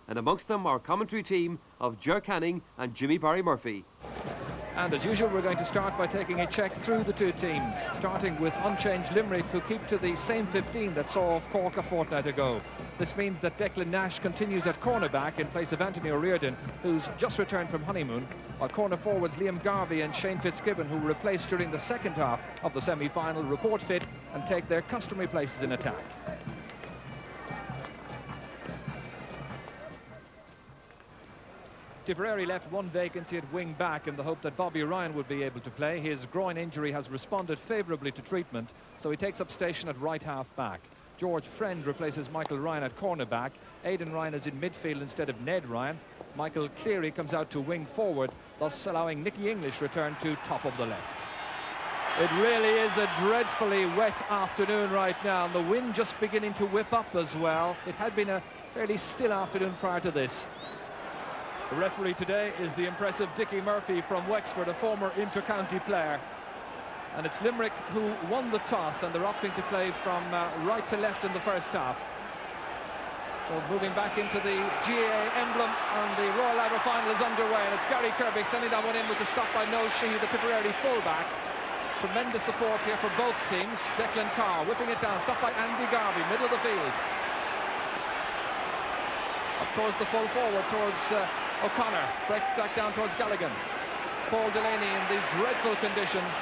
and amongst them our commentary team of Ger Canning and Jimmy Barry Murphy. And as usual, we're going to start by taking a check through the two teams, starting with unchanged Limerick, who keep to the same 15 that saw off Cork a fortnight ago. This means that Declan Nash continues at cornerback in place of Anthony O'Riordan, who's just returned from honeymoon, while corner forwards Liam Garvey and Shane Fitzgibbon, who were replaced during the second half of the semi-final, report fit and take their customary places in attack. Tipperary left one vacancy at wing back in the hope that Bobby Ryan would be able to play. His groin injury has responded favourably to treatment, so he takes up station at right half back. George Friend replaces Michael Ryan at cornerback. Aidan Ryan is in midfield instead of Ned Ryan. Michael Cleary comes out to wing forward, thus allowing Nicky English return to top of the left. It really is a dreadfully wet afternoon right now, and the wind just beginning to whip up as well. It had been a fairly still afternoon prior to this. The referee today is the impressive Dickie Murphy from Wexford, a former inter-county player. And it's Limerick who won the toss, and they're opting to play from right to left in the first half. So moving back into the GAA emblem, and the Royal Ladder final is underway, and it's Gary Kirby sending that one in with the stop by Noel Sheehy, the Tipperary fullback. Tremendous support here for both teams. Declan Carr whipping it down, stopped by Andy Garvey, middle of the field. Up towards the full forward, towards O'Connor, breaks back down towards Galligan. Paul Delaney in these dreadful conditions.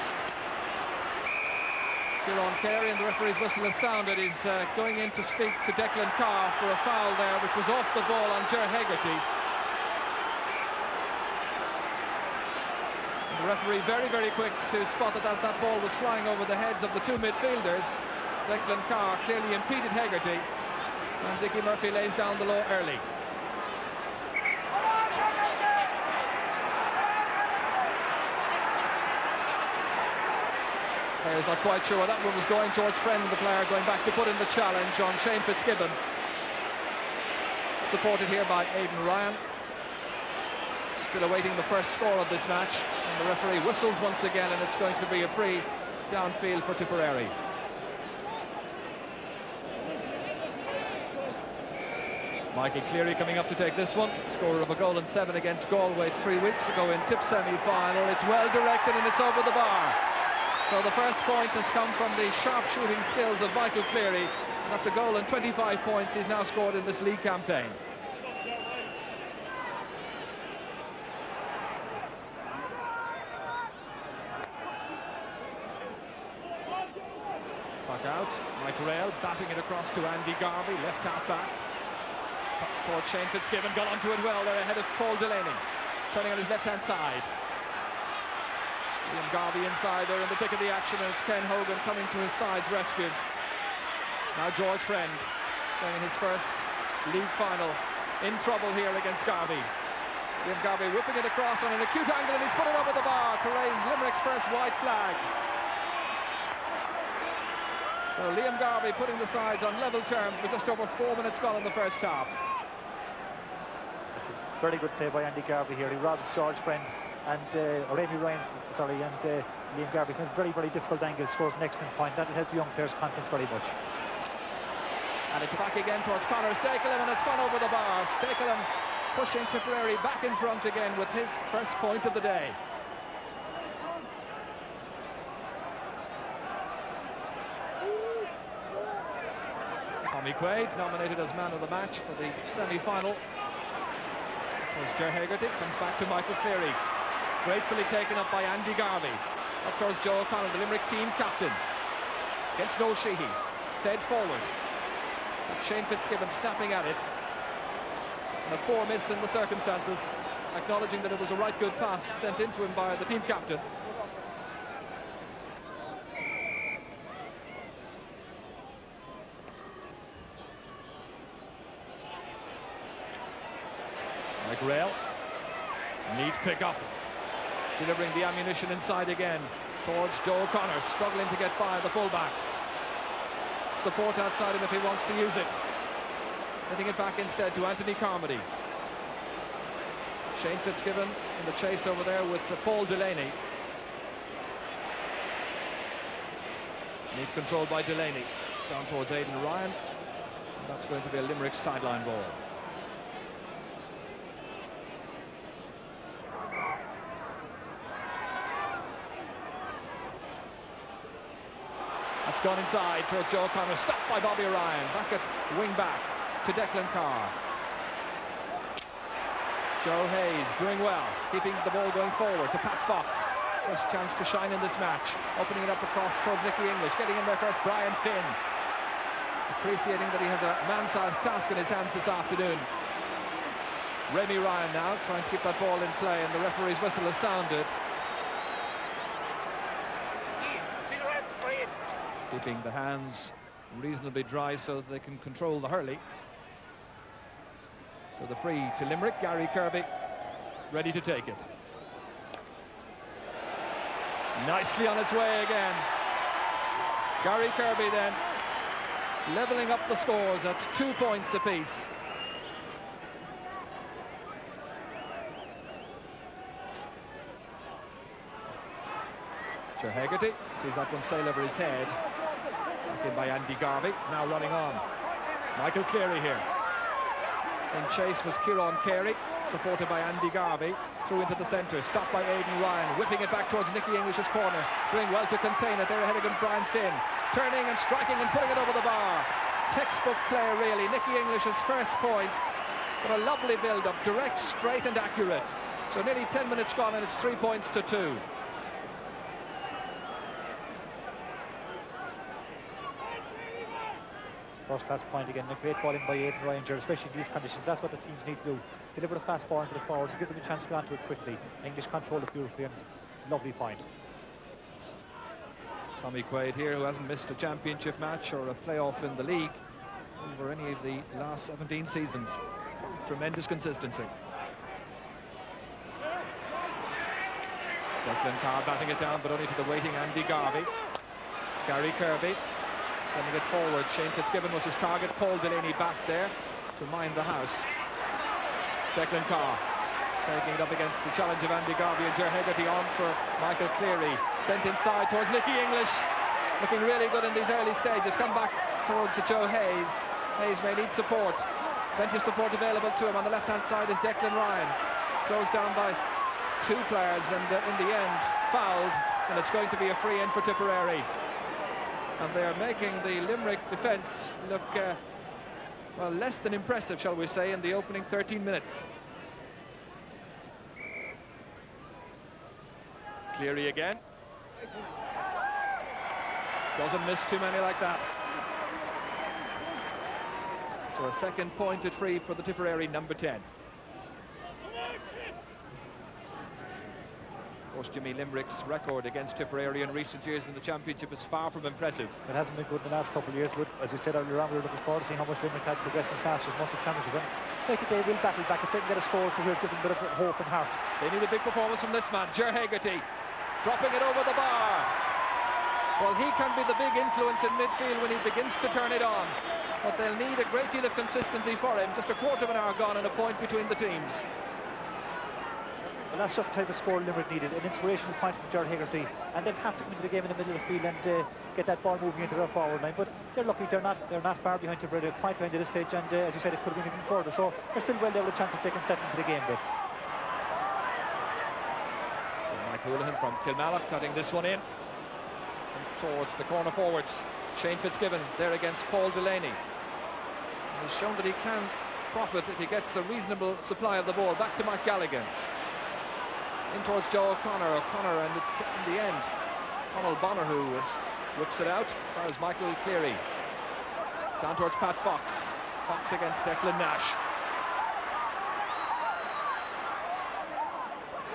Kieran Carey, and the referee's whistle has sounded. He's going in to speak to Declan Carr for a foul there, which was off the ball on Ger Hegarty. The referee very, very quick to spot that as that ball was flying over the heads of the two midfielders. Declan Carr clearly impeded Hegarty, and Dickie Murphy lays down the law early. Player's not quite sure where that one was going. George Friend, the player, going back to put in the challenge on Shane Fitzgibbon. Supported here by Aidan Ryan. Still awaiting the first score of this match. And the referee whistles once again, and it's going to be a free downfield for Tipperary. Michael Cleary coming up to take this one. Scorer of a goal and 7 against Galway 3 weeks ago in Tip semi-final. It's well directed and it's over the bar. So the first point has come from the sharp shooting skills of Michael Cleary. That's a goal and 25 points he's now scored in this league campaign. Back out, Mike Rail batting it across to Andy Garvey, left half back. Towards Shane Fitzgibbon, got onto it well there ahead of Paul Delaney. Turning on his left-hand side. Liam Garvey inside there in the thick of the action, and it's Ken Hogan coming to his side's rescue. Now George Friend, playing in his first league final, in trouble here against Garvey. Liam Garvey whipping it across on an acute angle, and he's put it over the bar to raise Limerick's first white flag. So Liam Garvey putting the sides on level terms with just over 4 minutes gone in the first half. That's a very good play by Andy Garvey here. He robs George Friend and Liam Garvey from a very, very difficult angle, scores an excellent point. That'll help the young players' confidence very much. And it's back again towards Conor Stakelum, and it's gone over the bar. Stakelum pushing Tipperary back in front again with his first point of the day. Tommy Quaid nominated as man of the match for the semi-final. It was Ger Hegarty, comes back to Michael Cleary. Gratefully taken up by Andy Garvey. Of course, Joe O'Connell, the Limerick team captain. Against Noel Sheehy. Fed forward. With Shane Fitzgibbon snapping at it. And a poor miss in the circumstances. Acknowledging that it was a right good pass sent into him by the team captain. Mike Rail. Neat pick up. Delivering the ammunition inside again towards Joe O'Connor, struggling to get by the fullback. Support outside him if he wants to use it. Getting it back instead to Anthony Carmody. Shane Fitzgibbon in the chase over there with Paul Delaney. Neat control by Delaney. Down towards Aidan Ryan. And that's going to be a Limerick sideline ball. gone inside towards Joe O'Connor, stopped by Bobby Ryan. Back at wing back to Declan Carr. Joe Hayes doing well, keeping the ball going forward to Pat Fox. First chance to shine in this match. Opening it up across towards Nicky English. Getting in there first, Brian Finn. Appreciating that he has a man-sized task in his hands this afternoon. Remy Ryan now trying to keep that ball in play, and the referee's whistle has sounded. Keeping the hands reasonably dry so that they can control the hurley. So the free to Limerick, Gary Kirby ready to take it. Nicely on its way again. Gary Kirby then levelling up the scores at 2 points apiece. Joe Hegarty sees that one sail over his head. Back in by Andy Garvey, now running on. Michael Cleary here. In chase was Kieran Carey, supported by Andy Garvey. Through into the centre, stopped by Aidan Ryan, whipping it back towards Nicky English's corner. Doing well to contain it, there ahead against Brian Finn. Turning and striking and putting it over the bar. Textbook play really, Nicky English's first point. But a lovely build-up, direct, straight and accurate. So nearly 10 minutes gone and it's 3 points to 2. First class point again, a great ball in by Aidan Ryan, especially in these conditions. That's what the teams need to do. Deliver a fast ball into the forwards, give them a chance to go onto it quickly. English control it beautifully, and lovely point. Tommy Quaid here, who hasn't missed a championship match or a playoff in the league over any of the last 17 seasons. Tremendous consistency. Declan Carr batting it down, but only to the waiting Andy Garvey. Gary Kirby sending it forward. Shane Fitzgibbon was his target. Paul Delaney back there to mind the house. Declan Carr taking it up against the challenge of Andy Garvey, and Ger Hegarty on for Michael Cleary. Sent inside towards Nicky English. Looking really good in these early stages. Come back towards Joe Hayes. Hayes may need support. Plenty of support available to him. On the left-hand side is Declan Ryan. Closed down by 2 players, and in the end fouled, and it's going to be a free in for Tipperary. And they are making the Limerick defence look, well, less than impressive, shall we say, in the opening 13 minutes. Cleary again. Doesn't miss too many like that. So a second pointed free for the Tipperary number 10. Of course, Jimmy Limerick's record against Tipperary in recent years in the championship is far from impressive. It hasn't been good in the last couple of years, but as we said earlier on, we were looking forward to seeing how much Limerick had progressed since last year's Munster Championship. Like they will battle back if they can get a score to here, give them a bit of hope and heart. They need a big performance from this man, Ger Hegarty, dropping it over the bar. Well, he can be the big influence in midfield when he begins to turn it on, but they'll need a great deal of consistency for him. Just a quarter of an hour gone and a point between the teams. Well, that's just the type of score Limerick needed, an inspirational point from Ger Hegarty, and they'll have to come into the game in the middle of the field and get that ball moving into their forward line. But they're lucky; they're not far behind Tipperary. They're quite behind at this stage, and as you said, it could have been even further. So they're still well there with a chance if they can settle into the game bit. So Mike Houlihan from Kilmallock cutting this one in and towards the corner forwards. Shane Fitzgibbon there against Paul Delaney. And he's shown that he can profit if he gets a reasonable supply of the ball. Back to Mark Galligan. In towards Joe O'Connor, and it's in the end Conal Bonner who whips it out. There's Michael Cleary. Down towards Pat Fox. Fox against Declan Nash.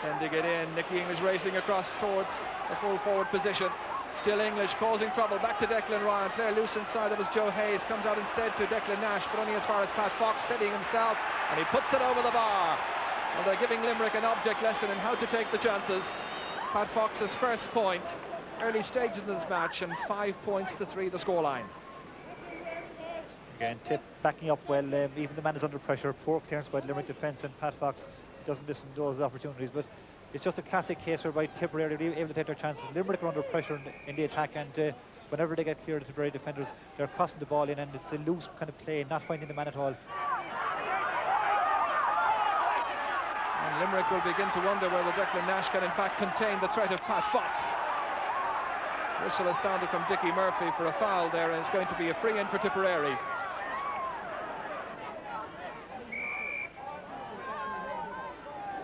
Sending it in. Nicky English racing across towards the full forward position. Still English causing trouble. Back to Declan Ryan. Player loose inside. That was Joe Hayes. Comes out instead to Declan Nash, but only as far as Pat Fox, setting himself, and he puts it over the bar. Well, they're giving Limerick an object lesson in how to take the chances. Pat Fox's first point, early stages of this match, and 5 points to 3 the scoreline. Again, Tip backing up well. Even the man is under pressure. Poor clearance by the Limerick defence, and Pat Fox doesn't miss those opportunities. But it's just a classic case whereby Tipperary are able to take their chances. Limerick are under pressure in the attack, and whenever they get clear, the Tipperary defenders, they're crossing the ball in, and it's a loose kind of play, not finding the man at all. And Limerick will begin to wonder whether Declan Nash can in fact contain the threat of Pat Fox. Whistle has sounded from Dickie Murphy for a foul there, and it's going to be a free in for Tipperary.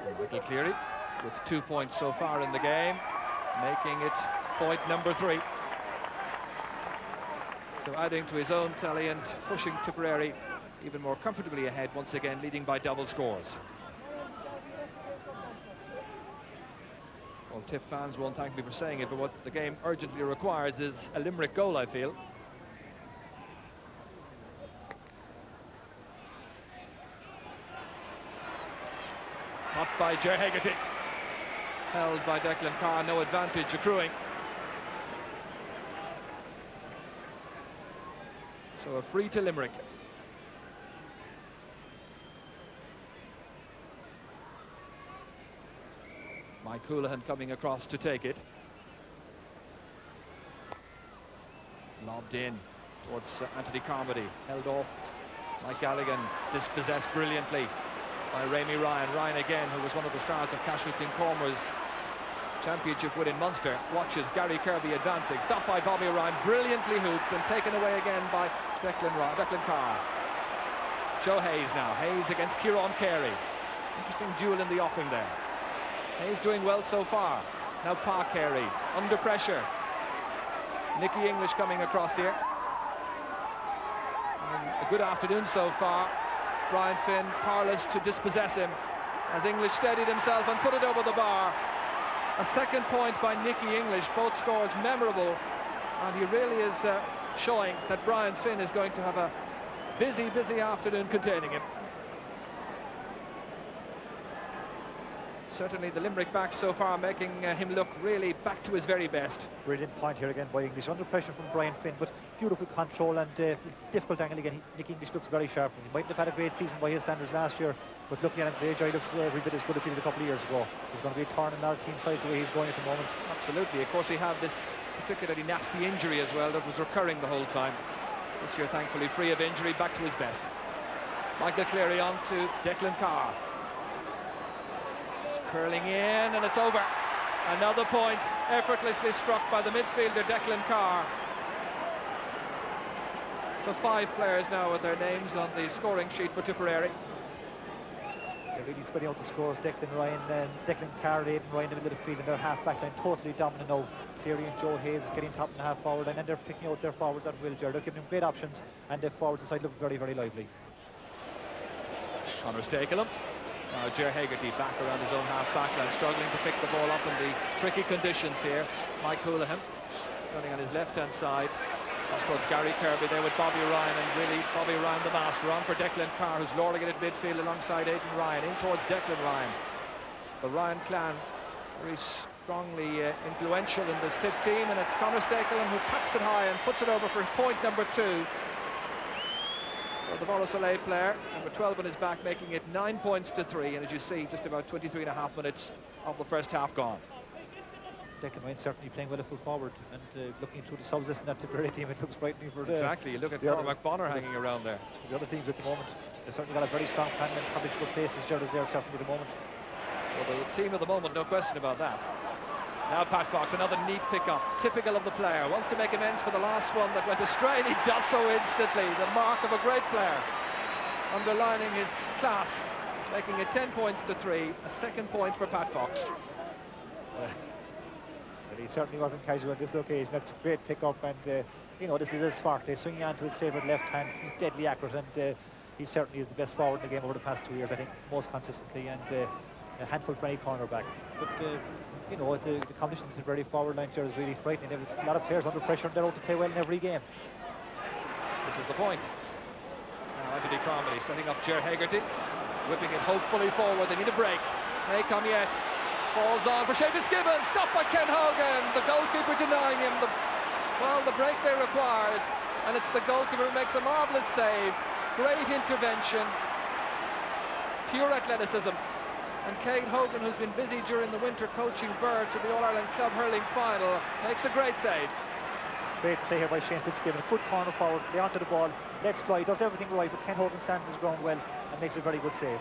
So Michael Cleary with 2 points so far in the game, making it point number 3. So adding to his own tally and pushing Tipperary even more comfortably ahead, once again leading by double scores. Well, Tip fans won't thank me for saying it, but what the game urgently requires is a Limerick goal, I feel. Hot by Ger Hegarty. Held by Declan Carr, no advantage accruing. So a free to Limerick. Mike Houlihan coming across to take it. Lobbed in towards Anthony Carmody. Held off Mike Galligan. Dispossessed brilliantly by Rémi Ryan. Ryan again, who was one of the stars of Cashel Cormer's championship win in Munster, watches Gary Kirby advancing. Stopped by Bobby Ryan. Brilliantly hooped and taken away again by Declan Carr. Joe Hayes now. Hayes against Kieran Carey. Interesting duel in the offing there. Hayes doing well so far. Now Pa Carey under pressure. Nicky English coming across here. And a good afternoon so far. Brian Finn powerless to dispossess him as English steadied himself and put it over the bar. A second point by Nicky English. Both scores memorable, and he really is showing that Brian Finn is going to have a busy afternoon containing him. Certainly the Limerick back so far making him look really back to his very best. Brilliant point here again by English. Under pressure from Brian Finn, but beautiful control and difficult angle again. Nick English looks very sharp. He mightn't have had a great season by his standards last year, but looking at him today, he looks every bit as good as he did a couple of years ago. He's going to be a thorn in our team sides the way he's going at the moment. Absolutely. Of course, he had this particularly nasty injury as well that was recurring the whole time. This year, thankfully, free of injury, back to his best. Michael Cleary on to Declan Carr. Curling in, and it's over. Another point effortlessly struck by the midfielder Declan Carr. So 5 players now with their names on the scoring sheet for Tipperary. They're really spreading out the scores. Declan Carr, Aidan Ryan in the middle of the field, and their half-back line totally dominant now. Cleary and Joe Hayes is getting top in the half-forward line, and they're picking out their forwards at will. They're giving them great options, and their forwards inside look very lively. Conor Stakelum. Now Ger Hegarty back around his own half-back line, struggling to pick the ball up in the tricky conditions here. Mike Houlihan running on his left-hand side. That's towards Gary Kirby there with Bobby Ryan, and really Bobby Ryan the master. On for Declan Carr, who's lording it at midfield alongside Aidan Ryan. In towards Declan Ryan. The Ryan clan very strongly influential in this Tip team, and it's Conor Stakelum who taps it high and puts it over for point number 2. So the Bola Soleil player, number 12 on his back, making it 9 points to 3, and as you see, just about 23.5 minutes of the first half gone. Declan Ryan certainly playing well at full forward, and looking through the subs in that Tipperary team, it looks frightening for the... Exactly, you look at Cormac Bonner hanging around there. The other teams at the moment, they've certainly got a very strong plan and accomplished good places. Gerald's there certainly at the moment. Well, the team of the moment, no question about that. Now Pat Fox, another neat pick-up, typical of the player. Wants to make amends for the last one that went astray, and he does so instantly. The mark of a great player, underlining his class, making it 10 points to 3. A second point for Pat Fox. But he certainly wasn't casual on this occasion. That's a great pick-up, and you know, this is his forte, swinging on to his favourite left hand. He's deadly accurate, and he certainly is the best forward in the game over the past 2 years, I think, most consistently, and a handful for any cornerback. But you know, the competition to the very forward line here is really frightening. A lot of players under pressure, and they're out to play well in every game. This is the point. Now Anthony Carmody setting up Ger Hegarty, whipping it hopefully forward. They need a break. May come yet. Falls on for Shea Fitzgibbon, stopped by Ken Hogan. The goalkeeper denying him the break they required, and it's the goalkeeper who makes a marvellous save. Great intervention, pure athleticism. And Kane Hogan, who's been busy during the winter coaching Bird to the All-Ireland Club Hurling final, makes a great save. Great play here by Shane Fitzgibbon. A good corner forward, play onto the ball, lets fly, does everything right, but Ken Hogan stands his ground well and makes a very good save.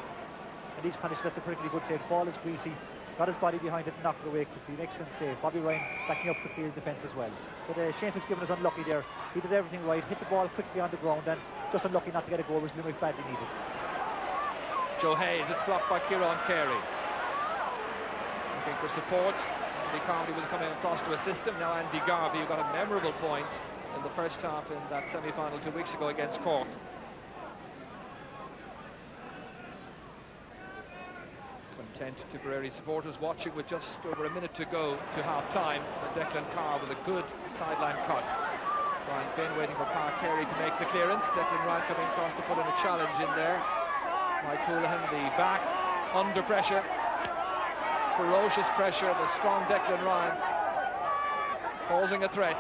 In these conditions, that's a particularly good save. The ball is greasy, got his body behind it and knocked it away quickly. An excellent save. Bobby Ryan backing up quickly in defence as well. But Shane Fitzgibbon is unlucky there. He did everything right, hit the ball quickly on the ground, and just unlucky not to get a goal, which Limerick badly needed. Joe Hayes, it's blocked by Kieran Carey. Looking for support. Andy Carmody was coming across to assist him. Now Andy Garvey, who got a memorable point in the first half in that semi-final 2 weeks ago against Cork. Content Tipperary supporters watching with just over a minute to go to half-time. Declan Carr with a good sideline cut. Brian Finn waiting for Park Carey to make the clearance. Declan Ryan coming across to put in a challenge in there. Mike Houlihan, the back, under pressure. Ferocious pressure, the strong Declan Ryan posing a threat.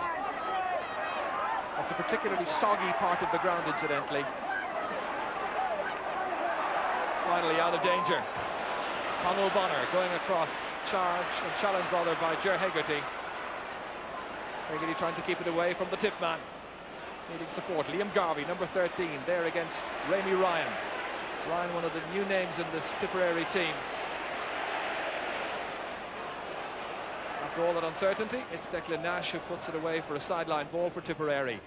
That's a particularly soggy part of the ground, incidentally. Finally out of danger. Conal Bonner going across, charge and challenge rather by Ger Hegarty. Hegarty trying to keep it away from the tip man. Needing support. Liam Garvey, number 13, there against Rémi Ryan. Ryan, one of the new names in this Tipperary team. After all that uncertainty, it's Declan Nash who puts it away for a sideline ball for Tipperary.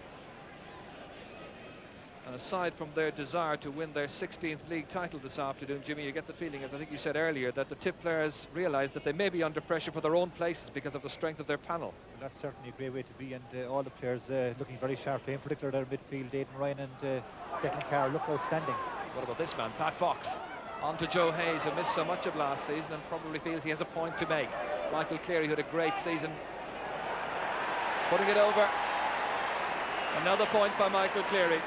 And aside from their desire to win their 16th league title this afternoon, Jimmy, you get the feeling, as I think you said earlier, that the Tip players realise that they may be under pressure for their own places because of the strength of their panel. Well, that's certainly a great way to be, and all the players looking very sharp, in particular their midfield. Aidan Ryan and Declan Carr look outstanding. What about this man, Pat Fox? On to Joe Hayes, who missed so much of last season and probably feels he has a point to make. Michael Cleary, who had a great season, putting it over. Another point by Michael Cleary.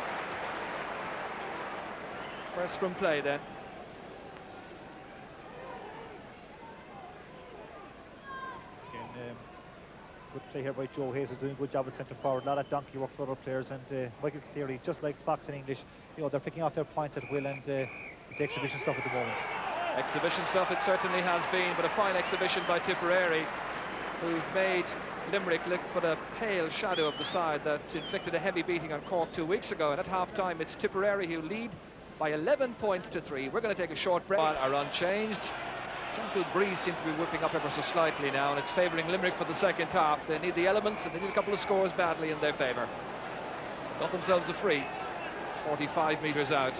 First from play then. Again, good play here by Joe Hayes, who's doing a good job at centre forward. A lot of donkey work for other players, and Michael Cleary, just like Fox in English, you know, they're picking off their points at will, and it's exhibition stuff at the moment. Exhibition stuff it certainly has been, but a fine exhibition by Tipperary, who've made Limerick look but a pale shadow of the side that inflicted a heavy beating on Cork 2 weeks ago. And at half-time, it's Tipperary who lead by 11 points to 3. We're going to take a short break. Are unchanged. Gentle breeze seems to be whipping up ever so slightly now, and it's favouring Limerick for the second half. They need the elements, and they need a couple of scores badly in their favour. Got themselves a free, 45 metres out.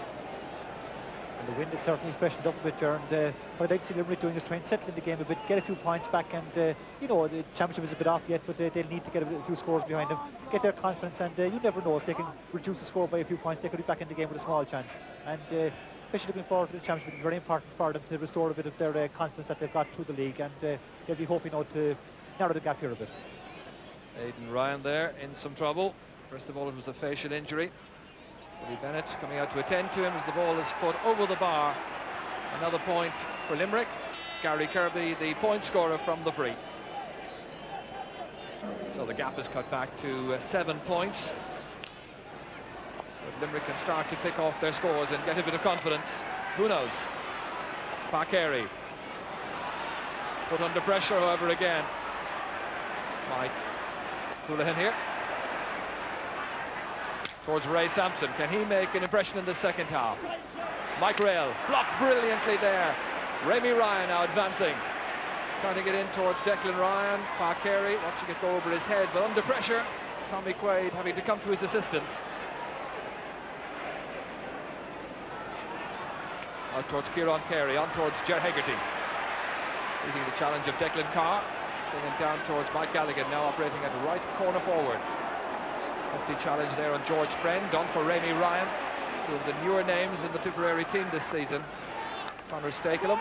And the wind is certainly freshened up a bit there, and what I'd like to see Limerick doing is try and settle in the game a bit, get a few points back, and you know, the championship is a bit off yet, but they'll need to get a few scores behind them, get their confidence, and you never know, if they can reduce the score by a few points, they could be back in the game with a small chance. And especially looking forward to the championship, it's very important for them to restore a bit of their confidence that they've got through the league, and they'll be hoping now to narrow the gap here a bit. Aidan Ryan there in some trouble. First of all, it was a facial injury. Willie Bennett coming out to attend to him as the ball is put over the bar. Another point for Limerick. Gary Kirby, the point scorer from the free. So the gap is cut back to 7 points. But Limerick can start to pick off their scores and get a bit of confidence. Who knows? Carey put under pressure, however, again. Mike Houlihan here. Towards Ray Sampson. Can he make an impression in the second half? Mike Rail blocked brilliantly there. Rémi Ryan now advancing. Trying to get in towards Declan Ryan. Park Carey watching it go over his head, but under pressure. Tommy Quaid having to come to his assistance. Out towards Kieran Carey, on towards Ger Hegarty. Leading the challenge of Declan Carr. Singing down towards Mike Galligan, now operating at right corner forward. Hefty challenge there on George Friend, done for Rémi Ryan, two of the newer names in the Tipperary team this season. Conor Stakelum,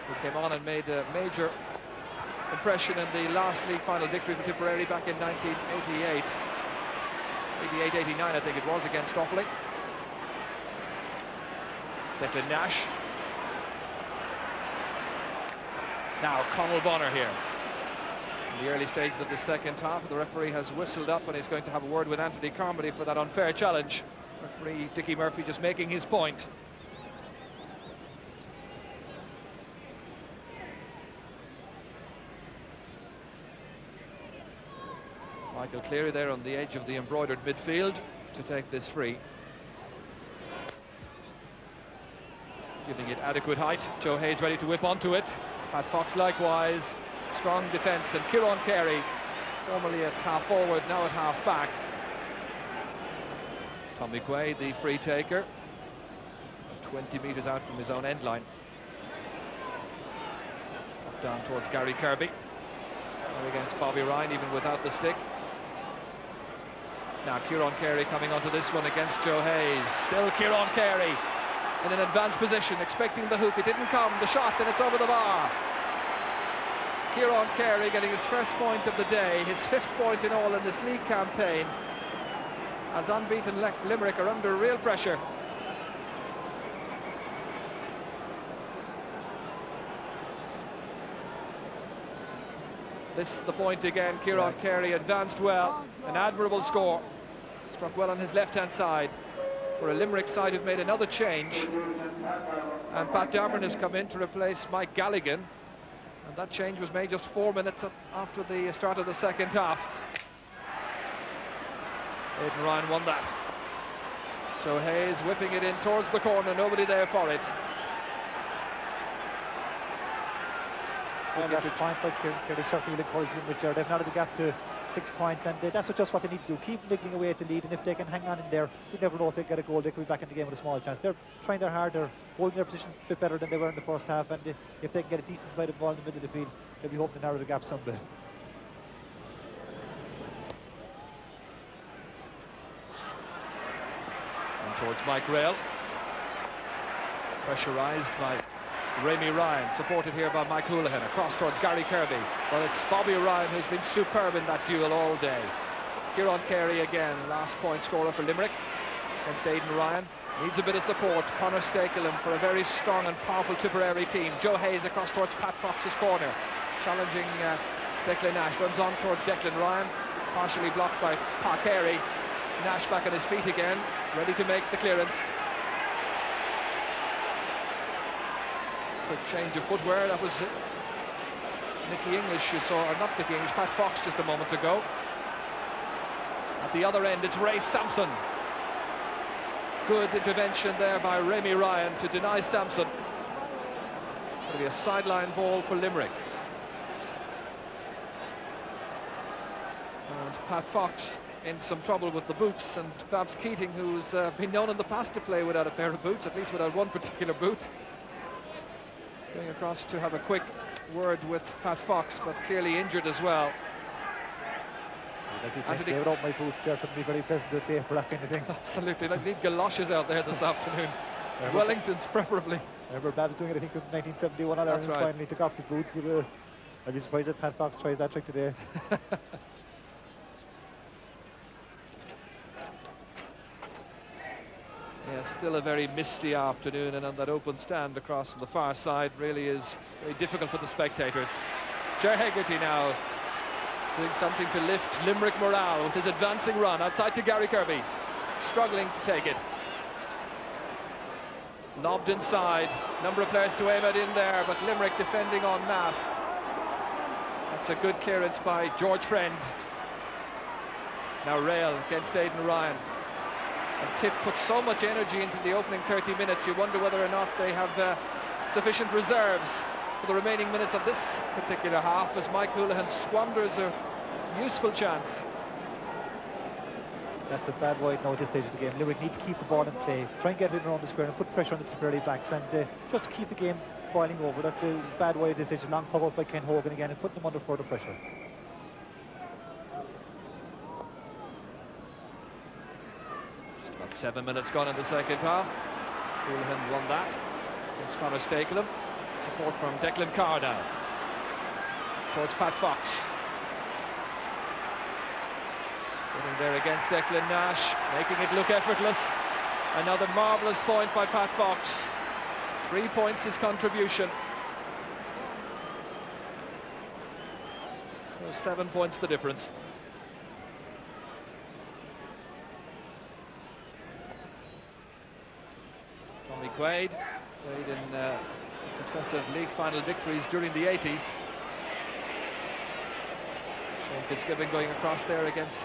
who came on and made a major impression in the last league final victory for Tipperary back in 1988. 88-89 I think it was, against Offaly. Declan Nash. Now Conal Bonner here. In the early stages of the second half, the referee has whistled up and is going to have a word with Anthony Carmody for that unfair challenge. Referee Dickie Murphy just making his point. Michael Cleary there on the edge of the embroidered midfield to take this free. giving it adequate height. Joe Hayes ready to whip onto it. Pat Fox likewise. Strong defence, and Kieran Carey, formerly at half forward, now at half back. Tommy Quaid, the free taker, 20 metres out from his own end line. Up down towards Gary Kirby. Now against Bobby Ryan, even without the stick. Now Kieran Carey coming onto this one against Joe Hayes. Still Kieran Carey in an advanced position, expecting the hook. It didn't come. The shot, and it's over the bar. Kieran Carey getting his first point of the day, his 5th point in all in this league campaign, as unbeaten Limerick are under real pressure. This the point again. Kieran Carey advanced well, an admirable score. Struck well on his left-hand side for a Limerick side who've made another change. And Pat Dameron has come in to replace Mike Galligan. And that change was made just 4 minutes after the start of the second half. Aidan Ryan won that. Joe Hayes whipping it in towards the corner, nobody there for it. Well, point by Kerry, certainly will encourage Limerick there. They've narrowed the gap to 6 points, and that's just what they need to do. Keep niggling away at the lead, and if they can hang on in there, you never know if they get a goal. They could be back in the game with a small chance. They're trying their hard. They're holding their positions a bit better than they were in the first half, and if they can get a decent side of the ball in the middle of the field, they'll be hoping to narrow the gap some bit. And towards Mike Rail, pressurised by Rémi Ryan, supported here by Mike Houlihan, across towards Gary Kirby. Well, it's Bobby Ryan who's been superb in that duel all day. Kieran Carey again, last point scorer for Limerick against Aidan Ryan. Needs a bit of support. Conor Stakelum for a very strong and powerful Tipperary team. Joe Hayes across towards Pat Fox's corner, challenging Declan Nash. Runs on towards Declan Ryan, partially blocked by Pa Carey. Nash back on his feet again, ready to make the clearance. Quick change of footwear. That was Nicky English you saw, or not Nicky English, Pat Fox just a moment ago. At the other end, it's Ray Sampson. Good intervention there by Rémi Ryan to deny Sampson. It's going to be a sideline ball for Limerick. And Pat Fox in some trouble with the boots, and Babs Keating, who's been known in the past to play without a pair of boots, at least without one particular boot, going across to have a quick word with Pat Fox, but clearly injured as well. Anthony, without my boots, it would be very pleasant day for that kind of thing. Absolutely, I need galoshes out there this afternoon. Wellingtons preferably. I remember Babs doing it, I think it was 1971, Ireland finally took off the boots. But, I'd be surprised if Pat Fox tries that trick today. Yeah, still a very misty afternoon, and on that open stand across on the far side really is very difficult for the spectators. Ger Hegarty now doing something to lift Limerick morale with his advancing run outside to Gary Kirby, struggling to take it. Lobbed inside, number of players to aim at in there, but Limerick defending en masse. That's a good clearance by George Friend. Now Rail against Aidan Ryan. And Tip put so much energy into the opening 30 minutes, you wonder whether or not they have sufficient reserves for the remaining minutes of this particular half, as Mike Houlihan squanders a useful chance. That's a bad wide now at this stage of the game. Limerick need to keep the ball in play, try and get it around the square and put pressure on the Tipperary backs, and just to keep the game boiling over. That's a bad wide at this stage. A long cover up by Ken Hogan again and putting them under further pressure. Just about 7 minutes gone in the second half. Houlihan won that against Conor Stakelum. Support from Declan Carr now towards Pat Fox. Getting there against Declan Nash, making it look effortless. Another marvellous point by Pat Fox. 3 points his contribution. So 7 points the difference. Tommy Quaid played in successive league final victories during the 80s. Shane Fitzgibbon going across there against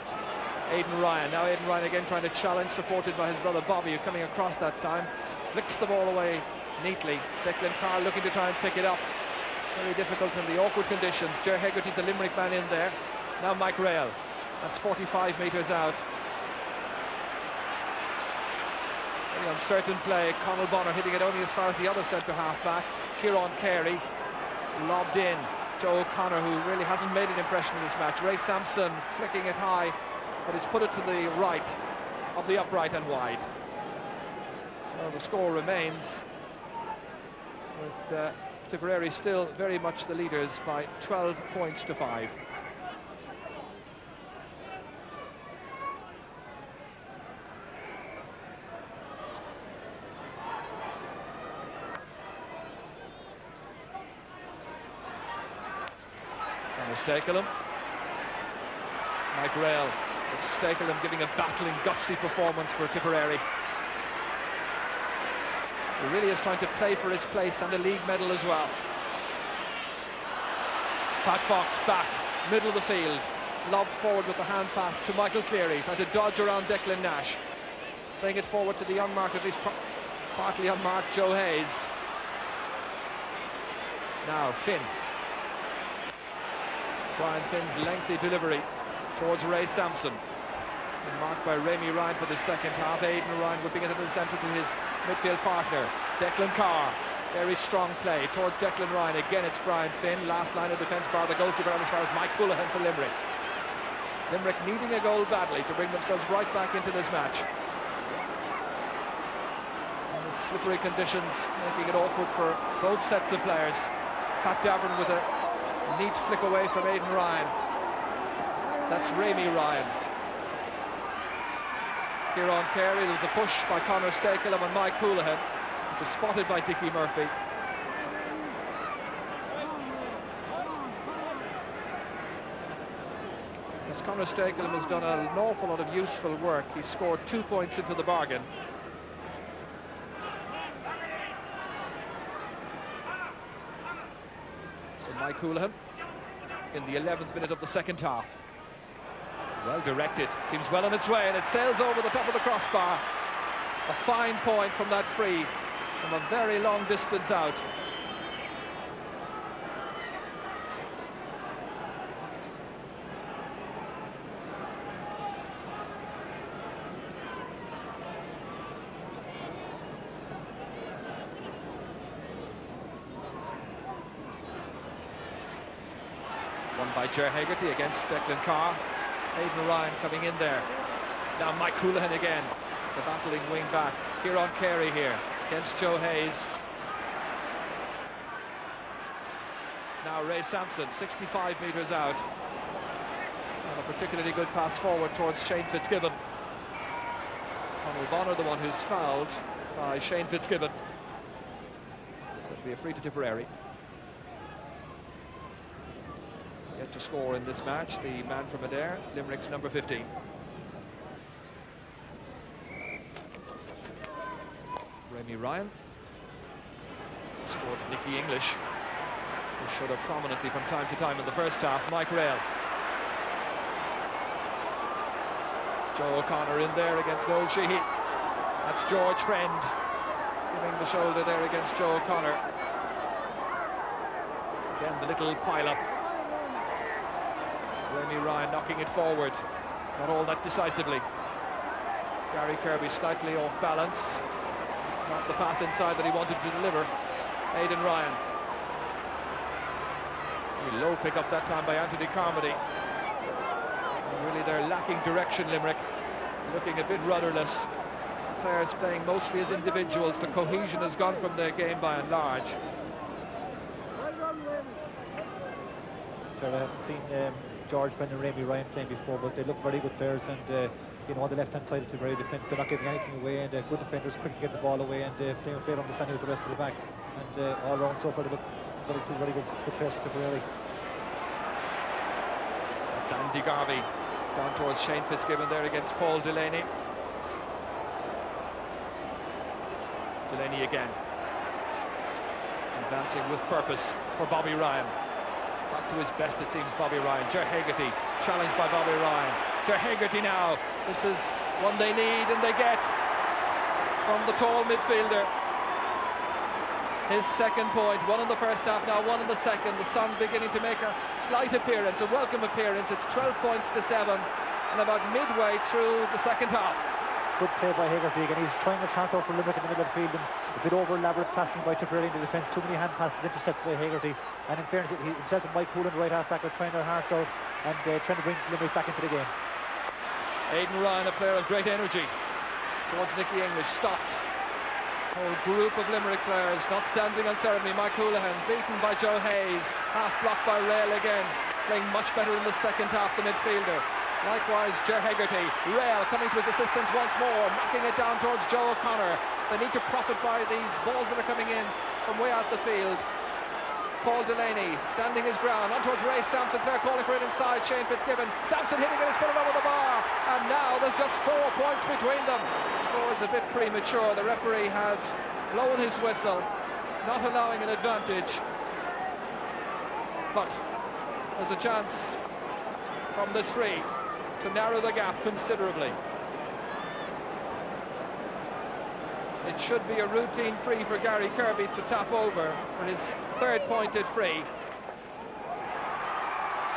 Aidan Ryan. Now Aidan Ryan again trying to challenge, supported by his brother Bobby, who coming across that time. Flicks the ball away neatly. Declan Carr looking to try and pick it up. Very difficult in the awkward conditions. Ger Hegarty's the Limerick man in there. Now Mike Rail. That's 45 metres out. Very uncertain play. Conall Bonner hitting it only as far as the other centre-half back. Kieran Carey lobbed in. Joe O'Connor, who really hasn't made an impression in this match. Ray Sampson flicking it high, but he's put it to the right of the upright and wide. So the score remains with Tipperary still very much the leaders by 12 points to 5. Stakelum. Mike Rail. Stakelum giving a battling, gutsy performance for Tipperary. He really is trying to play for his place and a league medal as well. Pat Fox back, middle of the field. Lobbed forward with the hand pass to Michael Cleary, trying to dodge around Declan Nash. Playing it forward to the unmarked, at least partly unmarked, Joe Hayes. Now Finn. Brian Finn's lengthy delivery towards Ray Sampson. And marked by Rémi Ryan for the second half. Aidan Ryan whipping it into the centre to his midfield partner. Declan Carr. Very strong play towards Declan Ryan. Again, it's Brian Finn. Last line of defence bar the goalkeeper as far as Mike Houlihan for Limerick. Limerick needing a goal badly to bring themselves right back into this match. And the slippery conditions making it awkward for both sets of players. Pat Davern with a neat flick away from Aidan Ryan. That's Rémi Ryan. Kieran Carey. There was a push by Conor Stakelum and Mike Houlihan, which was spotted by Dickie Murphy. As Conor Stakelum has done an awful lot of useful work. He scored 2 points into the bargain. Mike Houlihan in the 11th minute of the second half. Well directed, seems well on its way, and it sails over the top of the crossbar. A fine point from that free from a very long distance out. Won by Ger Hegarty against Declan Carr. Aidan Ryan coming in there. Now Mike Houlihan again, the battling wing back. Kieran Carey here against Joe Hayes. Now Ray Sampson, 65 metres out. And a particularly good pass forward towards Shane Fitzgibbon. Conall Bonner, the one who's fouled by Shane Fitzgibbon. So it'll be a free to Tipperary. Yet to score in this match, the man from Adair, Limerick's number 15. Rémi Ryan towards Nicky English, who showed up prominently from time to time in the first half. Mike Rail. Joe O'Connor in there against Noel Sheehy. That's George Friend giving the shoulder there against Joe O'Connor. Again, the little pile-up. Rémi Ryan knocking it forward, not all that decisively. Gary Kirby slightly off balance, not the pass inside that he wanted to deliver. Aidan Ryan. Very low pick up that time by Anthony Carmody. And really they're lacking direction, Limerick, looking a bit rudderless. Players playing mostly as individuals. The cohesion has gone from their game by and large. I haven't seen George Friend and Rémi Ryan playing before, but they look very good players, and you know, on the left-hand side of the Tipperary defence, they're not giving anything away, and good defenders quick to get the ball away, and playing a fair understanding with the rest of the backs, and all round so far they look very good players for Tipperary. That's Andy Garvey down towards Shane Fitzgibbon there against Paul Delaney. Delaney again, advancing with purpose for Bobby Ryan. Back to his best, it seems, Bobby Ryan. Ger Hegarty, challenged by Bobby Ryan. Ger Hegarty now. This is one they need and they get from the tall midfielder. His second point, one in the first half, now one in the second. The sun beginning to make a slight appearance, a welcome appearance. It's 12 points to 7, and about midway through the second half. Good play by Hegarty, and he's trying his heart out for Limerick in the middle of the field, and a bit over elaborate passing by Tipperary in the defence. Too many hand passes intercepted by Hegarty, and in fairness, himself and Mike Hurling, right half back, are trying their hearts out and trying to bring Limerick back into the game. Aidan Ryan, a player of great energy, towards Nicky English, stopped. Whole group of Limerick players not standing on ceremony. Mike Houlihan beaten by Joe Hayes, half blocked by Rail again, playing much better in the second half, the midfielder. Likewise, Ger Hegarty. Rail coming to his assistance once more, knocking it down towards Joe O'Connor. They need to profit by these balls that are coming in from way out the field. Paul Delaney standing his ground on towards Ray Sampson. Clare calling for it inside. Shane Fitzgibbon. Sampson hitting it, has put it over the bar, and now there's just 4 points between them. The score is a bit premature. The referee had blown his whistle, not allowing an advantage, but there's a chance from this free to narrow the gap considerably. It should be a routine free for Gary Kirby to tap over for his third pointed free.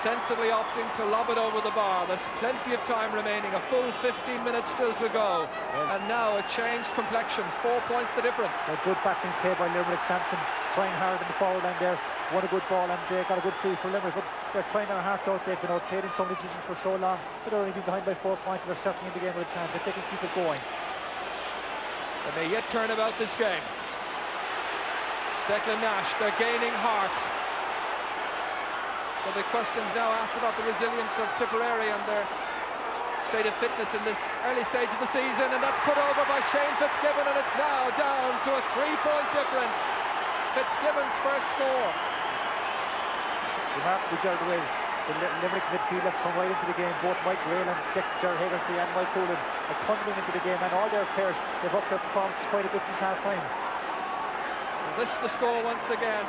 Sensibly opting to lob it over the bar. There's plenty of time remaining, a full 15 minutes still to go. And now a changed complexion, 4 points the difference. A good battling play by Limerick. Sampson trying hard in the forward line there, won a good ball and got a good free for Limerick, but they're trying their hearts out. They've been outplayed in so many positions for so long, but they're only been behind by 4 points, and they're certainly in the game with a chance if they can keep it going. They may yet turn about this game. Declan Nash, they're gaining heart. So the questions now asked about the resilience of Tipperary and their state of fitness in this early stage of the season, and that's put over by Shane Fitzgibbon, and it's now down to a 3-point difference. Fitzgibbon's first score. It's remarkable, Gerard, the way the Limerick midfield have come right into the game. Both Mike Rail and Ger Hegarty and Mike Houlihan are thundering into the game, and all their players, they've upped their performances quite a bit since half-time. This is the score once again.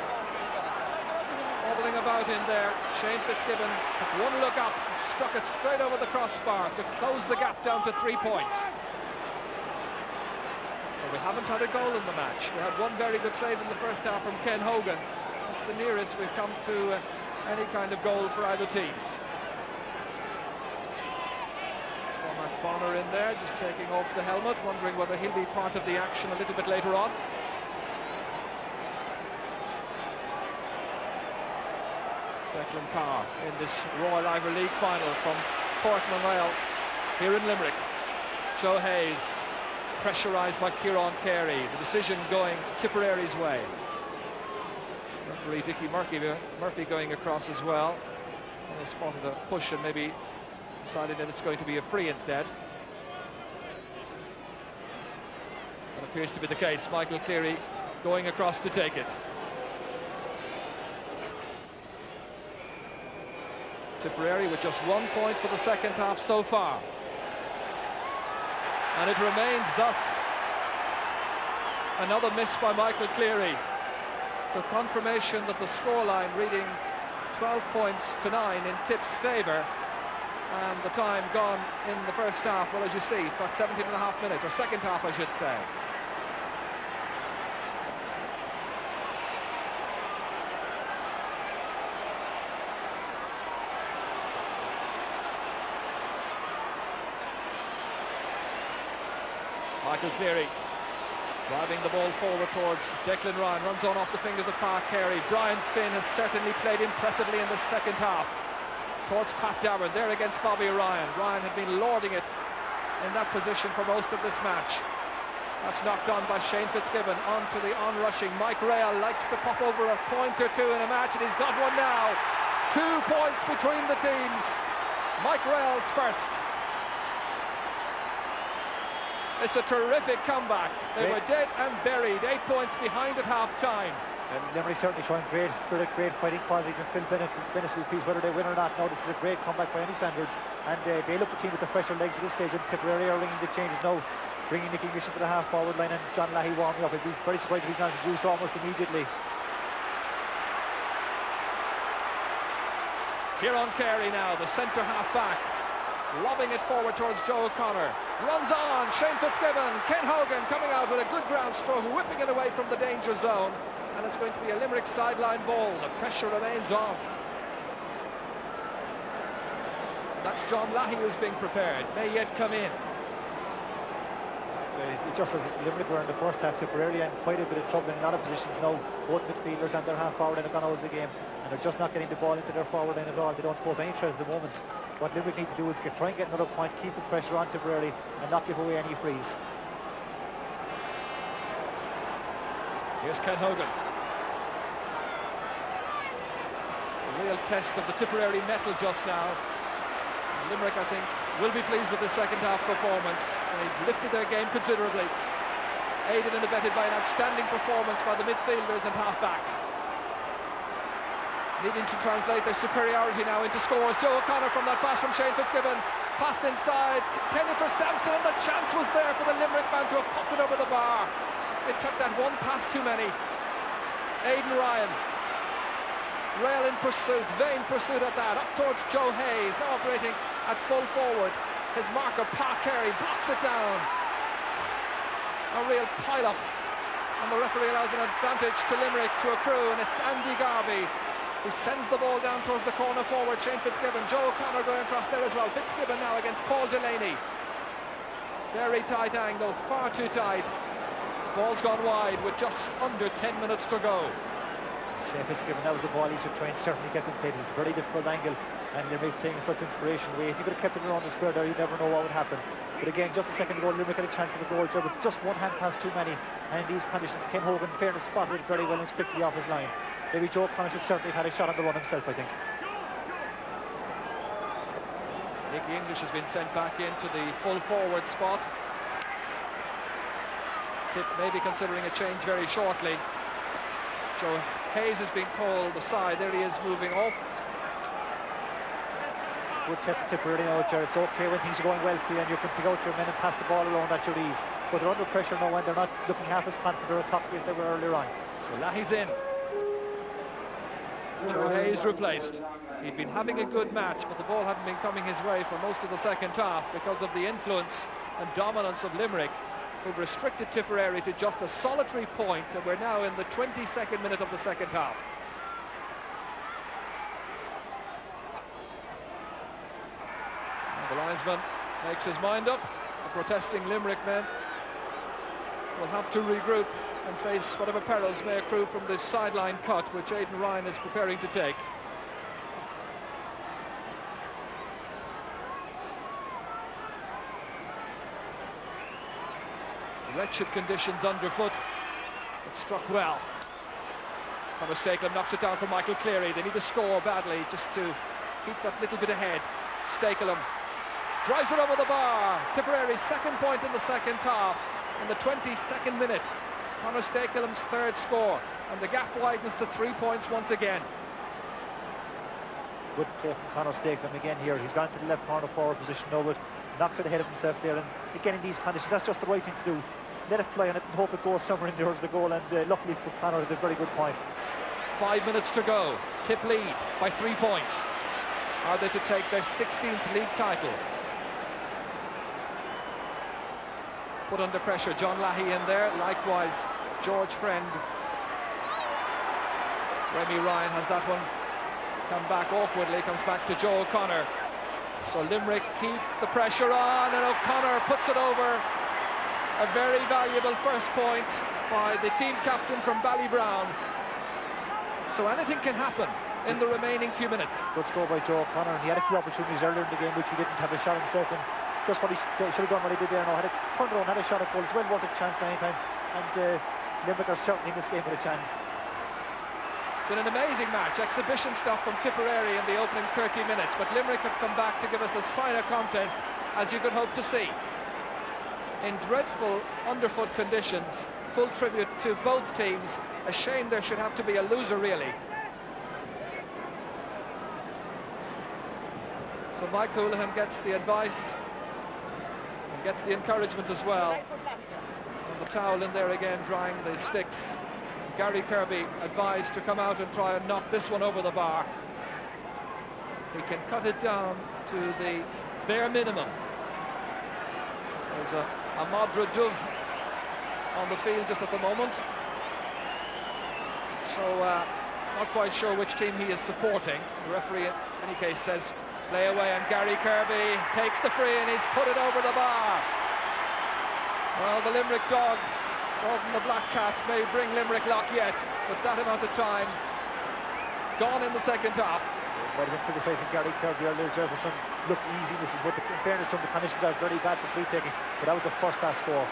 Wobbling about in there. Shane Fitzgibbon took one look up, stuck it straight over the crossbar to close the gap down to 3 points. Well, we haven't had a goal in the match. We had one very good save in the first half from Ken Hogan. That's the nearest we've come to any kind of goal for either team. Cormac Bonner in there, just taking off the helmet, wondering whether he'll be part of the action a little bit later on. Declan Carr in this Royal Ivor League final from Portmanwell here in Limerick. Joe Hayes pressurised by Kieran Carey. The decision going Tipperary's way. Referee Dickie Murphy going across as well. They spotted a push and maybe decided that it's going to be a free instead. That appears to be the case. Michael Cleary going across to take it. Tipperary with just 1 point for the second half so far. And it remains thus. Another miss by Michael Cleary. So confirmation that the scoreline reading 12 points to 9 in Tip's favour. And the time gone in the first half, well, as you see, about 17 and a half minutes, or second half I should say. Michael Cleary driving the ball forward towards Declan Ryan, runs on off the fingers of Pat Carey. Brian Finn has certainly played impressively in the second half towards Pat Davern, there against Bobby Ryan. Ryan had been lording it in that position for most of this match. That's knocked on by Shane Fitzgibbon onto the onrushing Mike Rail. Likes to pop over a point or two in a match, and he's got one now. 2 points between the teams. Mike Rail's first. It's a terrific comeback. They were dead and buried, 8 points behind at half-time. And Limerick certainly showing great spirit, great fighting qualities, and Phil Bennett will please whether they win or not. Now this is a great comeback by any standards, and they look the team with the fresher legs at this stage, and Tipperary are ringing the changes now, bringing Nicky English into the half-forward line, and John Lahey warming up. I'd be very surprised if he's not introduced almost immediately. Kieran Carey now, the centre half-back, lobbing it forward towards Joe O'Connor. Runs on, Shane Fitzgibbon, Ken Hogan coming out with a good ground stroke, whipping it away from the danger zone. And and it's going to be a Limerick sideline ball. The pressure remains on. That's John Lahey who's being prepared, may yet come in. It just as Limerick were in the first half, Tipperary, and quite a bit of trouble in a lot of positions now. Both midfielders and their half forward have gone out of the game, and they're just not getting the ball into their forward line at all. They don't pose any threat at the moment. What Limerick need to do is try and get another point, keep the pressure on Tipperary, and not give away any frees. Here's Ken Hogan. A real test of the Tipperary mettle just now. Limerick, I think, will be pleased with the second half performance. They've lifted their game considerably, aided and abetted by an outstanding performance by the midfielders and half-backs. Needing to translate their superiority now into scores. Joe O'Connor from that pass from Shane Fitzgibbon. Passed inside, intended for Sampson, and the chance was there for the Limerick man to have popped it over the bar. It took that one pass too many. Aidan Ryan. Rail in pursuit, vain pursuit at that. Up towards Joe Hayes, now operating at full forward. His marker, Pa Carey, blocks it down. A real pile-up. And the referee allows an advantage to Limerick to accrue, and it's Andy Garvey who sends the ball down towards the corner forward. Shane Fitzgibbon, Joe O'Connor going across there as well. Fitzgibbon now against Paul Delaney. Very tight angle, far too tight. Ball's gone wide with just under 10 minutes to go. Shane Fitzgibbon, that was a ball he should try and certainly get them played. It's a very difficult angle, and Limerick playing in such inspirational way. If you could have kept it around the square there, you never know what would happen. But again, just a second ago, Limerick had a chance of a goal there, but just one hand pass too many. And in these conditions, Ken Hogan, in fairness, spotted it very well and quickly off his line. Maybe Joe Connor should certainly have had a shot on the run himself, I think. Nicky English has been sent back into the full forward spot. Tip may be considering a change very shortly. Joe Hayes has been called aside. There he is moving off. It's a good test of Tipperary now, Jared. It's okay when things are going well for you and you can pick out your men and pass the ball around at your ease. But they're under pressure now and they're not looking half as confident or cocky as they were earlier on. So Lahey's in. Joe Hayes replaced. He'd been having a good match, but the ball hadn't been coming his way for most of the second half because of the influence and dominance of Limerick, who've restricted Tipperary to just a solitary point, and we're now in the 22nd minute of the second half. And the linesman makes his mind up. The protesting Limerick men will have to regroup and face whatever perils may accrue from this sideline cut, which Aidan Ryan is preparing to take. Wretched conditions underfoot. It struck well. Conor Stakelum knocks it down for Michael Cleary. They need to score badly just to keep that little bit ahead. Stakelum drives it over the bar. Tipperary's second point in the second half in the 22nd minute. Conor Stakelum's third score, and the gap widens to 3 points once again. Good play from Conor Stakelum again here. He's gone to the left corner forward position now, but knocks it ahead of himself there. And again, in these conditions, that's just the right thing to do. Let it fly on it and hope it goes somewhere in towards the goal, and luckily for Conor, it's a very good point. 5 minutes to go. Tip lead by 3 points. Are they to take their 16th league title? Put under pressure, John Lahey in there, likewise George Friend. Remy Ryan has that one come back awkwardly, comes back to Joe O'Connor. So Limerick keep the pressure on, and O'Connor puts it over. A very valuable first point by the team captain from Ballybrown. So anything can happen in the remaining few minutes. Good score by Joe O'Connor, and he had a few opportunities earlier in the game which he didn't have a shot himself, and just what he should have done what he did there now. Had it turned around, had a shot at goal. It's well worth a chance any time, and Limerick are certainly in this game with a chance. It's been an amazing match, exhibition stuff from Tipperary in the opening 30 minutes, but Limerick have come back to give us as fine a contest as you could hope to see. In dreadful underfoot conditions, full tribute to both teams. A shame there should have to be a loser, really. So Mike Houlihan gets the advice and gets the encouragement as well. And the towel in there again, drying the sticks. Gary Kirby advised to come out and try and knock this one over the bar. He can cut it down to the bare minimum. There's a Madra Dove on the field just at the moment. So not quite sure which team he is supporting. The referee in any case says play away, and Gary Kirby takes the free and he's put it over the bar. Well, the Limerick dog, Gordon the Black Cat, may bring Limerick luck yet, but that amount of time gone in the second half. Might have been criticising Gary Kirby earlier, Jefferson. Look, easiness is what, in fairness to him, the conditions are very bad for free taking, but that was a first half score.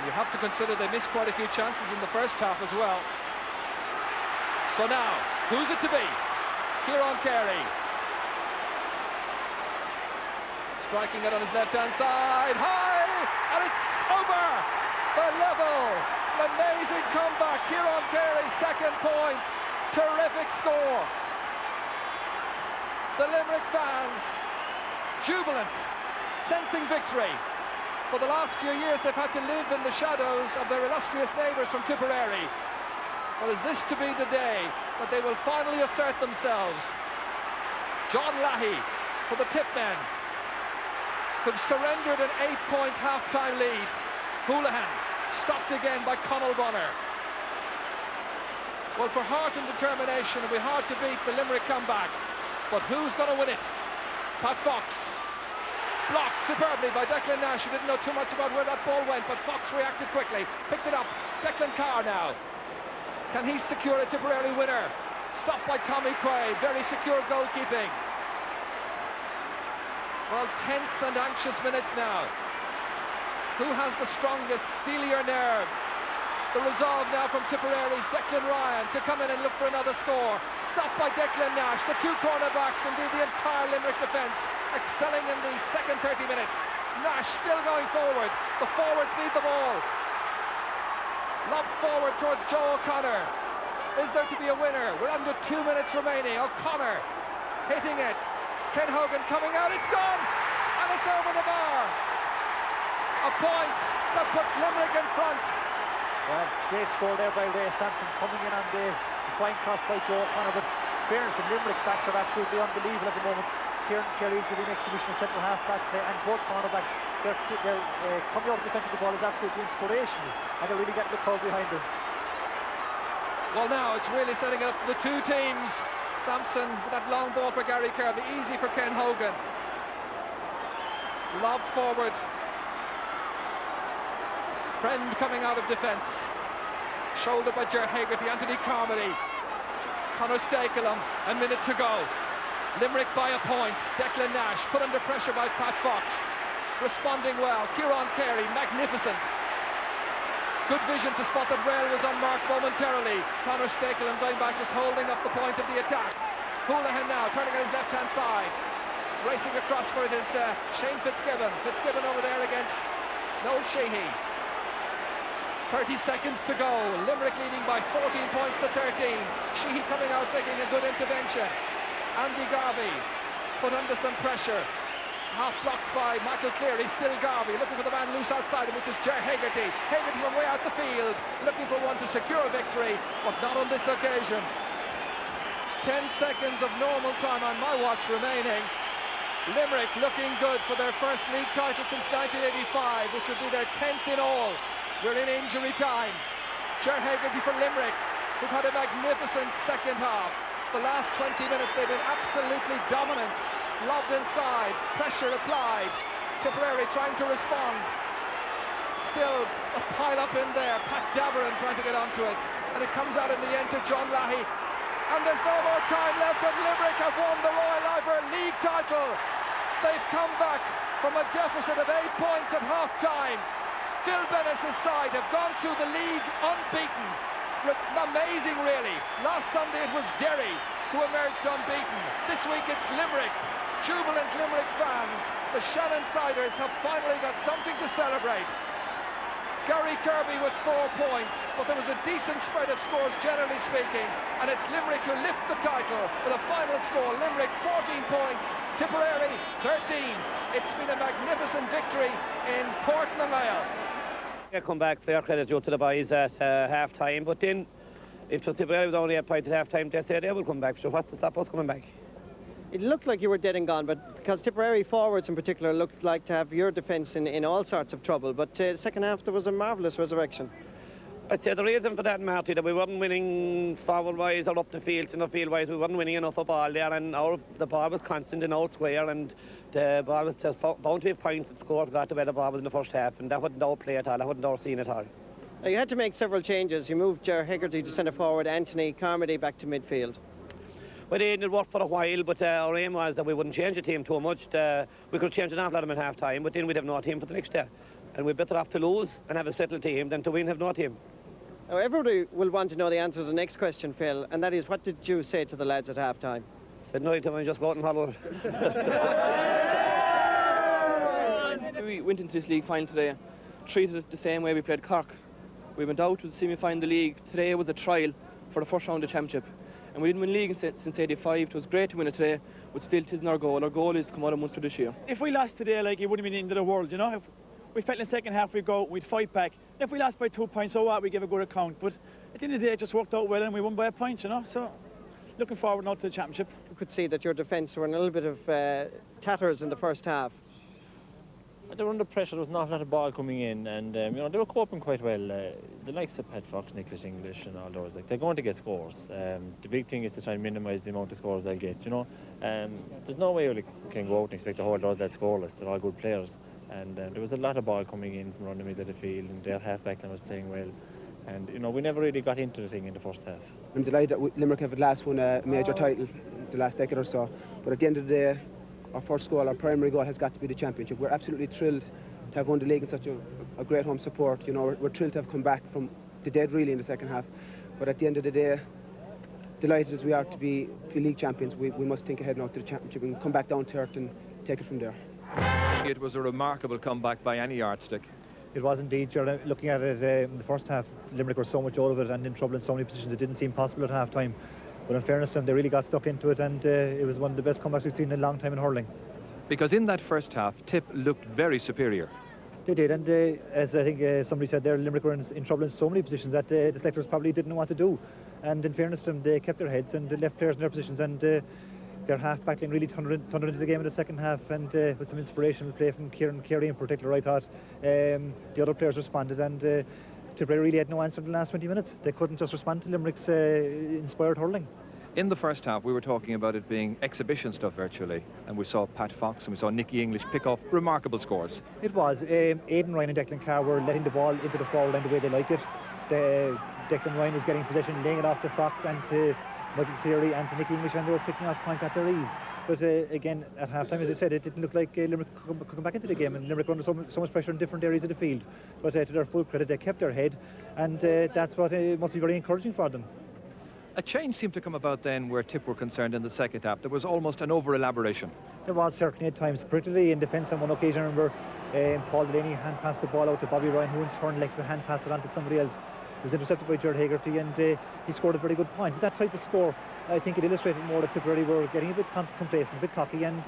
You have to consider they missed quite a few chances in the first half as well. So now, who's it to be? Kieran Carey. Striking it on his left-hand side, high, and it's over! The level! An amazing comeback, Kieran Carey's second point. Terrific score. The Limerick fans, jubilant, sensing victory. For the last few years they've had to live in the shadows of their illustrious neighbours from Tipperary. But is this to be the day that they will finally assert themselves? John Lahey for the Tipmen, who've surrendered an 8-point half-time lead. Houlihan stopped again by Conall Bonner. Well, for heart and determination, it'll be hard to beat the Limerick comeback. But who's going to win it? Pat Fox. Blocked superbly by Declan Nash, who didn't know too much about where that ball went, but Fox reacted quickly, picked it up. Declan Carr now. Can he secure a Tipperary winner? Stopped by Tommy Quaid, very secure goalkeeping. Well, tense and anxious minutes now. Who has the strongest, steelier nerve? The resolve now from Tipperary's Declan Ryan to come in and look for another score. Stopped by Declan Nash, the two cornerbacks, indeed the entire Limerick defence, excelling in the second 30 minutes. Nash still going forward. The forwards need the ball. Lob forward towards Joe O'Connor. Is there to be a winner? We're under 2 minutes remaining. O'Connor hitting it. Ken Hogan coming out. It's gone! And it's over the bar. A point that puts Limerick in front. Well, great score there by Ray Sampson, coming in on the flying cross by Joe O'Connor, but fairness, the Limerick backs are absolutely unbelievable at the moment. Kieran Carey's with an exhibition of centre half back play, and both cornerbacks, they're coming out of defence of the ball is absolutely inspirational, and they're really getting the crowd behind them. Well, now it's really setting it up for the two teams. Sampson with that long ball for Gary Kirby, easy for Ken Hogan. Lobbed forward. Friend coming out of defence. Shouldered by Ger Hegarty, Anthony Carmody. Conor Stakelum, a minute to go. Limerick by a point. Declan Nash put under pressure by Pat Fox. Responding well. Kieran Carey, magnificent. Good vision to spot that rail was unmarked momentarily. Conor Stakelum going back, just holding up the point of the attack. Houlihan now turning on his left-hand side. Racing across for it is Shane Fitzgibbon. Fitzgibbon over there against Noel Sheehy. 30 seconds to go. Limerick leading by 14 points to 13. Sheehy coming out making a good intervention. Andy Garvey put under some pressure. Half blocked by Michael Cleary. Still Garvey looking for the man loose outside him, which is Ger Hegarty. Hegarty from way out the field, looking for one to secure victory, but not on this occasion. 10 seconds of normal time on my watch remaining. Limerick looking good for their first league title since 1985, which would be their 10th in all. We're in injury time. Ger Hegarty for Limerick, who've had a magnificent second half. The last 20 minutes they've been absolutely dominant. Lobbed inside, pressure applied. Tipperary trying to respond. Still a pile up in there. Pat Daveron trying to get onto it. And it comes out in the end to John Lahey. And there's no more time left, and Limerick have won the Royal Ivor League title. They've come back from a deficit of 8 points at half-time. Phil Bennis' side have gone through the league unbeaten. Amazing, really. Last Sunday it was Derry who emerged unbeaten. This week it's Limerick. Jubilant Limerick fans. The Shannonsiders have finally got something to celebrate. Gary Kirby with 4 points, but there was a decent spread of scores generally speaking, and it's Limerick who lift the title with a final score. Limerick 14 points, Tipperary 13. It's been a magnificent victory in Portnamuir. They come back, fair credit to the boys at half time, but then if Tipperary was only 8 points at half time, they say they will come back. So what's to stop us coming back? It looked like you were dead and gone, but because Tipperary forwards in particular looked like to have your defence in all sorts of trouble, but second half there was a marvellous resurrection. I'd say the reason for that, Marty, that we weren't winning forward-wise or up the field, centre field-wise, we weren't winning enough of ball there, and the ball was constant in our square, and the ball was just bound to have points if scores got to where the ball was in the first half, and that wasn't our play at all, that wasn't our scene at all. Now, you had to make several changes. You moved Ger Hegarty to centre forward, Anthony Carmody back to midfield. Well, it didn't work for a while, but our aim was that we wouldn't change the team too much. We could change an awful lot of them at half time, but then we'd have no team for the next day. And we're better off to lose and have a settled team than to win and have no team. Now, everybody will want to know the answer to the next question, Phil, and that is, what did you say to the lads at half time? Said no to them and just go out and huddle. We went into this league final today, treated it the same way we played Cork. We went out to the semi-final of the league. Today was a trial for the first round of the championship. And we didn't win league since 85. It was great to win it today, but still it isn't our goal. Our goal is to come out of Munster this year. If we lost today, like, it wouldn't be the end of the world, you know. If we felt in the second half we'd go, we'd fight back. If we lost by 2 points, so what, we give a good account. But at the end of the day, it just worked out well and we won by a point, you know. So looking forward now to the championship. You could see that your defence were in a little bit of tatters in the first half. They were under pressure. There was not a lot of ball coming in, and you know, they were coping quite well. The likes of Pat Fox, Nicholas English, and all those, like, they're going to get scores. The big thing is to try and minimise the amount of scores they'll get. You know, there's no way we can go out and expect to hold those lads scoreless. They're all good players, and there was a lot of ball coming in from around the middle of the field, and their half-back line was playing well. And you know, we never really got into the thing in the first half. I'm delighted that Limerick have at last won a major title the last decade or so. But at the end of the day, our first goal, our primary goal, has got to be the championship. We're absolutely thrilled to have won the league in such a great home support. You know, we're thrilled to have come back from the dead really in the second half. But at the end of the day, delighted as we are to be league champions, we must think ahead now to the championship and come back down to earth and take it from there. It was a remarkable comeback by any yardstick. It was indeed, Gerald. Looking at it in the first half, Limerick were so much out of it and in trouble in so many positions it didn't seem possible at half time. But in fairness to them, they really got stuck into it, and it was one of the best comebacks we've seen in a long time in hurling. Because in that first half, Tip looked very superior. They did, and as I think somebody said there, Limerick were in trouble in so many positions that the selectors probably didn't know what to do. And in fairness to them, they kept their heads and they left players in their positions, and their half-back line really turned into the game in the second half, and with some inspirational play from Kieran Carey in particular, I thought the other players responded, and Tipperary really had no answer in the last 20 minutes. They couldn't just respond to Limerick's inspired hurling. In the first half, we were talking about it being exhibition stuff virtually, and we saw Pat Fox and we saw Nicky English pick off remarkable scores. It was. Aidan Ryan and Declan Carr were letting the ball into the forward line the way they like it. Declan Ryan was getting possession, laying it off to Fox and to Michael Cleary and to Nicky English, and they were picking off points at their ease. But again, at half-time, as I said, it didn't look like Limerick could come back into the game, and Limerick were under so much pressure in different areas of the field. But to their full credit, they kept their head, and that's what must be very encouraging for them. A change seemed to come about then where Tip were concerned in the second half. There was almost an over-elaboration. There was certainly at times, particularly in defence. On one occasion, I remember Paul Delaney hand-passed the ball out to Bobby Ryan, who in turn liked to hand-pass it on to somebody else. It was intercepted by Ger Hegarty, and he scored a very good point. That type of score, I think it illustrated more that Tipperary were getting a bit complacent, a bit cocky, and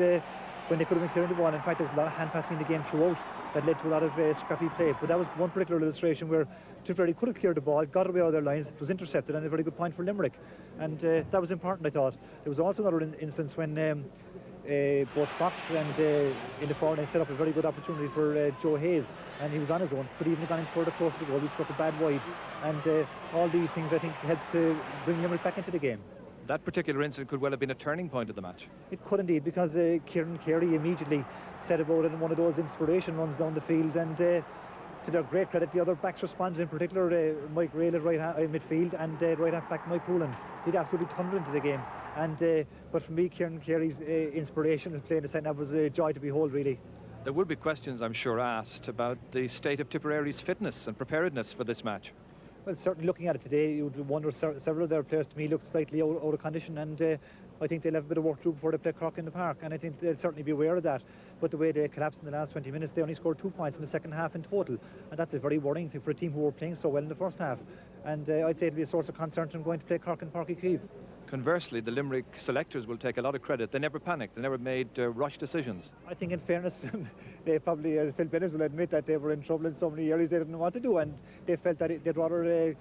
when they could have been clearing the ball. In fact, there was a lot of hand-passing in the game throughout that led to a lot of scrappy play. But that was one particular illustration where Tipperary could have cleared the ball, got it away out of their lines, it was intercepted, and a very good point for Limerick. And that was important, I thought. There was also another instance when both Fox and in the forward line set up a very good opportunity for Joe Hayes, and he was on his own, could even have gone in further close to the goal. He struck a bad wide, and all these things, I think, helped to bring Limerick back into the game. That particular incident could well have been a turning point of the match. It could indeed, because Kieran Carey immediately set about it in one of those inspiration runs down the field, and to their great credit, the other backs responded, in particular Mike Rail at midfield, and right half back Mike Hurling. He'd absolutely thundered into the game. And but for me, Kieran Carey's inspiration in playing the second half was a joy to behold, really. There will be questions, I'm sure, asked about the state of Tipperary's fitness and preparedness for this match. Well, certainly looking at it today, you would wonder several of their players to me look slightly out of condition, and I think they'll have a bit of work to do before they play Cork in the park, and I think they'll certainly be aware of that. But the way they collapsed in the last 20 minutes, they only scored 2 points in the second half in total, and that's a very worrying thing for a team who were playing so well in the first half. And I'd say it'll be a source of concern to them going to play Cork in Páirc Uí Chaoimh. Conversely, the Limerick selectors will take a lot of credit. They never panicked, they never made rush decisions. I think in fairness, they probably, Phil Bennett will admit that they were in trouble in so many areas they didn't know what to do, and they felt that they'd rather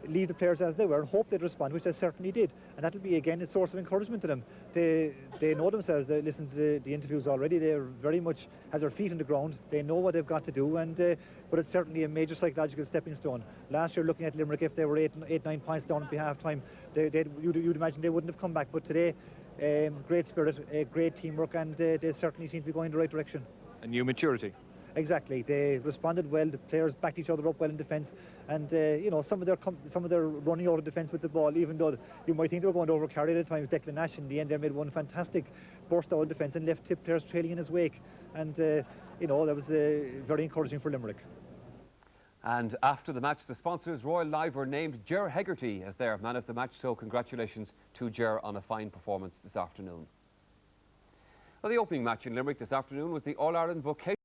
leave the players as they were and hope they'd respond, which they certainly did. And that'll be, again, a source of encouragement to them. They know themselves. They listen to the interviews already. They very much have their feet on the ground. They know what they've got to do, and but it's certainly a major psychological stepping stone. Last year, looking at Limerick, if they were 9 points down at half-time, you'd imagine they wouldn't have come back. But today, great spirit, great teamwork, and they certainly seem to be going in the right direction. A new maturity. Exactly, they responded well. The players backed each other up well in defence, and you know, some of their running out of defence with the ball, even though you might think they were going to overcarry it at times. Declan Nash in the end there made one fantastic burst out of defence and left Tip players trailing in his wake, and you know, that was very encouraging for Limerick. And after the match, the sponsors Royal Live were named Ger Hegarty as their man of the match, so congratulations to Ger on a fine performance this afternoon. Well, the opening match in Limerick this afternoon was the All-Ireland Vocational